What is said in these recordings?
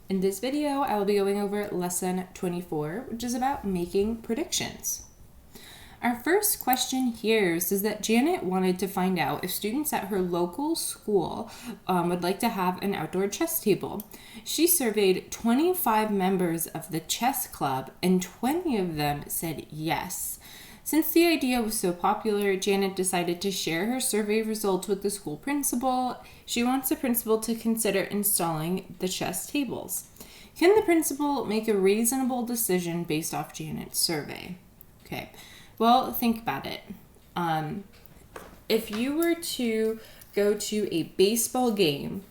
In this video, I will be going over lesson 24, which is about making predictions. Our first question here says that Janet wanted to find out if students at her local school would like to have an outdoor chess table. She surveyed 25 members of the chess club, and 20 of them said yes. Since the idea was so popular, Janet decided to share her survey results with the school principal. She wants the principal to consider installing the chess tables. Can the principal make a reasonable decision based off Janet's survey? Okay, well, think about it. If you were to go to a baseball game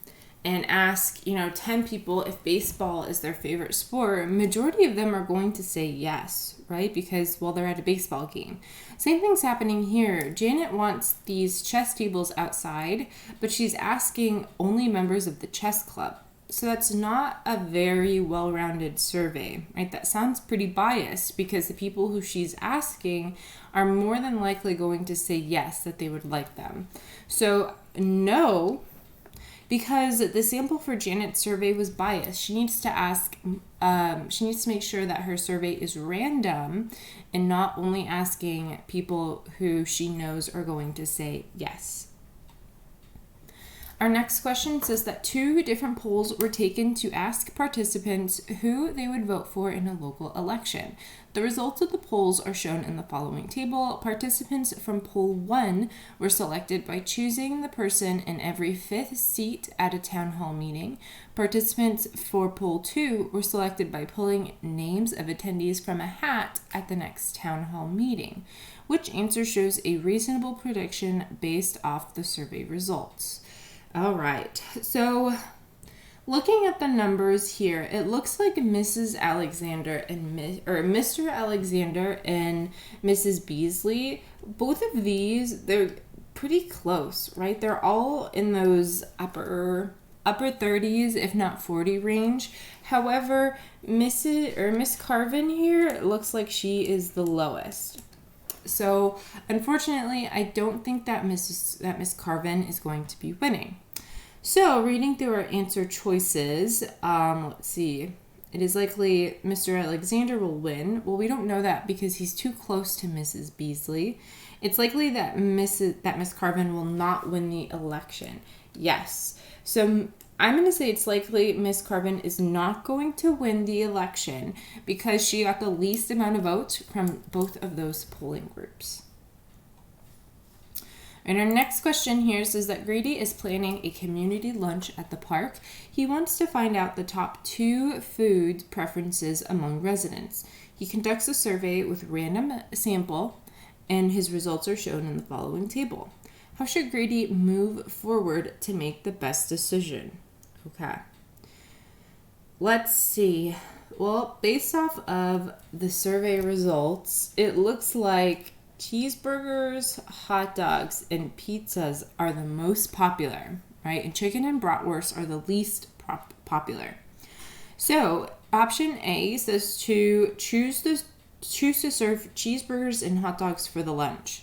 and ask, 10 people if baseball is their favorite sport, majority of them are going to say yes, right? Because, they're at a baseball game. Same thing's happening here. Janet wants these chess tables outside, but she's asking only members of the chess club. So that's not a very well-rounded survey, right? That sounds pretty biased because the people who she's asking are more than likely going to say yes, that they would like them. So no, because the sample for Janet's survey was biased. She needs to make sure that her survey is random and not only asking people who she knows are going to say yes. Our next question says that 2 different polls were taken to ask participants who they would vote for in a local election. The results of the polls are shown in the following table. Participants from poll 1 were selected by choosing the person in every 5th seat at a town hall meeting. Participants for poll 2 were selected by pulling names of attendees from a hat at the next town hall meeting. Which answer shows a reasonable prediction based off the survey results? All right, so looking at the numbers here, it looks like Mrs. Alexander and Mr. Alexander and Mrs. Beasley, both of these, they're pretty close, right? They're all in those upper 30s, if not 40 range. However, Miss Carvin here looks like she is the lowest. So, unfortunately, I don't think that Miss Carvin is going to be winning. So, reading through our answer choices, let's see. It is likely Mr. Alexander will win. Well, we don't know that because he's too close to Mrs. Beasley. It's likely that Miss Carvin will not win the election. Yes. So, I'm going to say it's likely Miss Carvin is not going to win the election because she got the least amount of votes from both of those polling groups. And our next question here says that Grady is planning a community lunch at the park. He wants to find out the top 2 food preferences among residents. He conducts a survey with random sample, and his results are shown in the following table. How should Grady move forward to make the best decision? Okay. Let's see. Well, based off of the survey results, it looks like cheeseburgers, hot dogs, and pizzas are the most popular, right? And chicken and bratwurst are the least popular. So, option A says to choose to serve cheeseburgers and hot dogs for the lunch.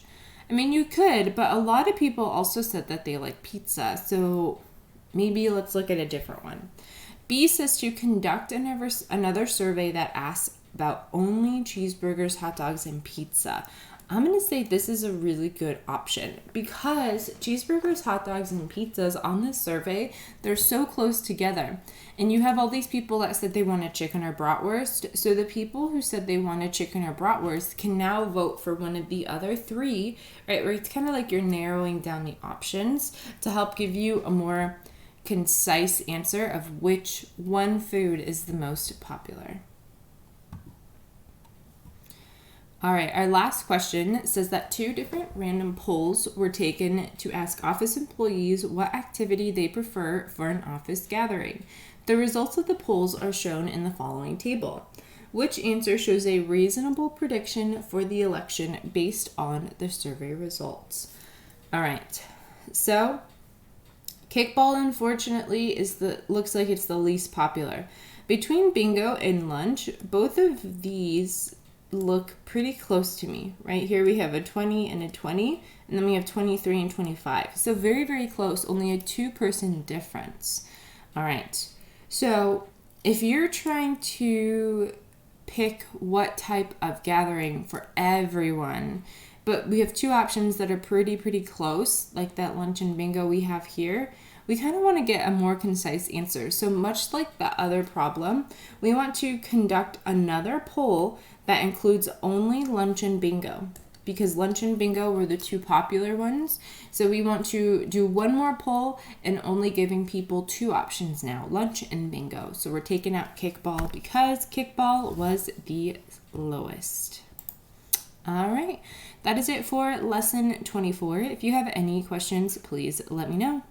I mean, you could, but a lot of people also said that they like pizza, so maybe let's look at a different one. B says to conduct another survey that asks about only cheeseburgers, hot dogs, and pizza. I'm going to say this is a really good option because cheeseburgers, hot dogs, and pizzas on this survey, they're so close together. And you have all these people that said they wanted chicken or bratwurst. So the people who said they wanted chicken or bratwurst can now vote for one of the other 3, right? Where it's kind of like you're narrowing down the options to help give you a more concise answer of which one food is the most popular. All right, our last question says that 2 different random polls were taken to ask office employees what activity they prefer for an office gathering. The results of the polls are shown in the following table. Which answer shows a reasonable prediction for the election based on the survey results? All right, so kickball, unfortunately, looks like it's the least popular. Between bingo and lunch, both of these look pretty close to me. Right here we have a 20 and a 20, and then we have 23 and 25. So very, very close, only a 2-person difference. All right, so if you're trying to pick what type of gathering for everyone, but we have two options that are pretty close, like that lunch and bingo we have here, we kind of want to get a more concise answer. So much like the other problem, we want to conduct another poll that includes only lunch and bingo, because lunch and bingo were the two popular ones. So we want to do one more poll and only giving people two options now, lunch and bingo. So we're taking out kickball because kickball was the lowest. All right, that is it for lesson 24. If you have any questions, please let me know.